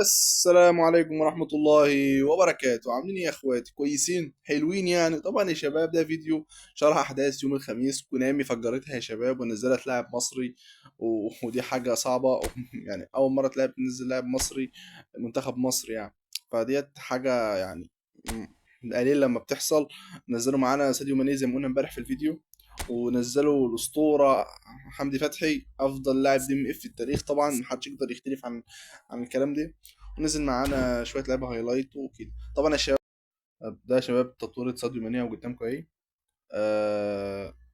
السلام عليكم ورحمة الله وبركاته. عاملين ايه يا اخواتي؟ كويسين حلوين يعني. طبعا يا شباب، ده فيديو شرح احداث يوم الخميس. كونامي فجرتها يا شباب ونزلت لاعب مصري ودي حاجة صعبة يعني اول مرة تنزل لاعب مصري، منتخب مصر يعني. فديت حاجة يعني قليل لما بتحصل. نزلوا معانا ساديو ماني زي ما قلنا امبارح في الفيديو، ونزلوا الاسطوره حمدي فتحي افضل لاعب دي ام اف في التاريخ. طبعا محدش يقدر يختلف عن الكلام ده. ونزل معانا شويه لعيبه هايلايت وكده. طبعا يا شباب، ده يا شباب تطويره ساديو ماني وقدامكم اهي.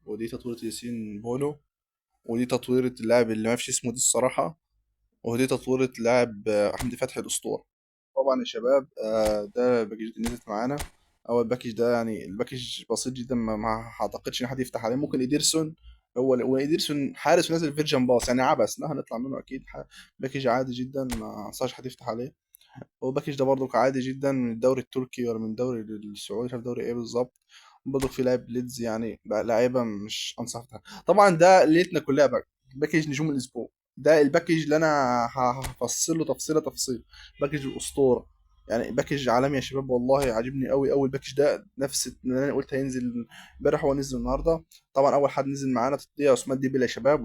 ودي تطويره ياسين بونو، ودي تطويره اللاعب اللي ما فيش اسمه دي الصراحه، ودي تطويره لاعب حمدي فتحي الاسطوره. طبعا يا شباب، ده الباكج اللي نزلت معانا. اول باكج ده يعني الباكج بسيط جدا، ما اعتقدش ان حد يفتح عليه. ممكن ايدرسون، هو ايدرسون حارس ونازل فيرجن باص يعني عبس، لا هنطلع منه اكيد. باكج عادي جدا، ما انصحش حد يفتح عليه. هو الباكج ده برضو عادي جدا، من الدوري التركي ولا من الدوري السعودي، مش عارف دوري ايه بالظبط. برضو في لاعب ليدز يعني بقى لعيبه مش انصح فتح. طبعا ده ليلتنا كلها بقى باكج نجوم الاسبوع. ده الباكج اللي انا هفصل له تفصيل. باكج الاسطوره يعني، باكج عالمي يا شباب. والله عاجبني قوي قوي الباكج ده، نفس اللي انا قلت هينزل امبارح هو نزل النهارده. طبعا اول حد نزل معانا تطبيق عثمان ديمبلي يا شباب،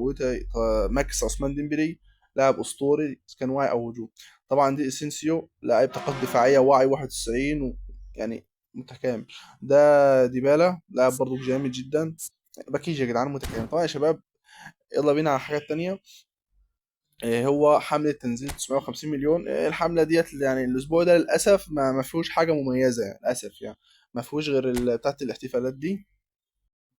ماكس عثمان ديمبلي، لاعب اسطوري كان واعي او هجوم. طبعا دي اسينسيو، لاعب طاقات دفاعيه وعي 91 يعني متكامل. ده ديبالا، لاعب برضو جامد جدا. باكيج يا جدعان متكامل. طبعا يا شباب، يلا بينا على حاجات تانية. هو حملة تنزيل 950 مليون. الحملة ديت يعني الأسبوع ده للأسف ما فيهوش حاجة مميزة يعني، للأسف يعني. ما فيهوش غير بتاعت الاحتفالات دي.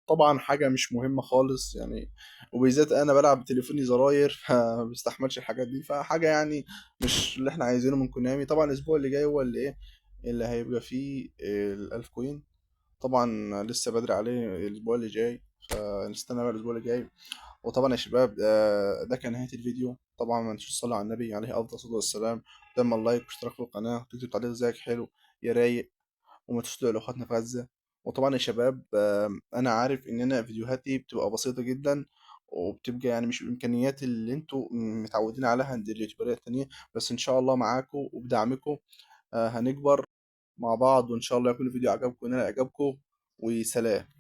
طبعا حاجة مش مهمة خالص يعني، وبالذات أنا بلعب بتليفوني زراير فما بيستحملش الحاجات دي. فحاجة يعني مش اللي احنا عايزينه من كونامي. طبعا الأسبوع اللي جاي هو اللي إيه، اللي هيبقى فيه الألف كوين. طبعا لسه بدري عليه الأسبوع اللي جاي، فنستنى بقى الأسبوع اللي جاي. وطبعا يا شباب، ده كان نهاية الفيديو. طبعا ما تنسوش تصلوا على النبي عليه أفضل الصلاة والسلام. دايما لايك واشتراك في القناة وتكتب تعليق ازيك حلو يا رايق. وما تنسوش تدعوا لأخواتنا في غزة. وطبعا يا شباب، أنا عارف إن أنا فيديوهاتي بتبقى بسيطة جدا، وبتبقى يعني مش بالإمكانيات اللي انتوا متعودين عليها عند اليوتيوبرات التانية. بس إن شاء الله معاكم وبدعمكم هنكبر مع بعض. وإن شاء الله يكون الفيديو عجبكم ونال إعجابكم. وسلام.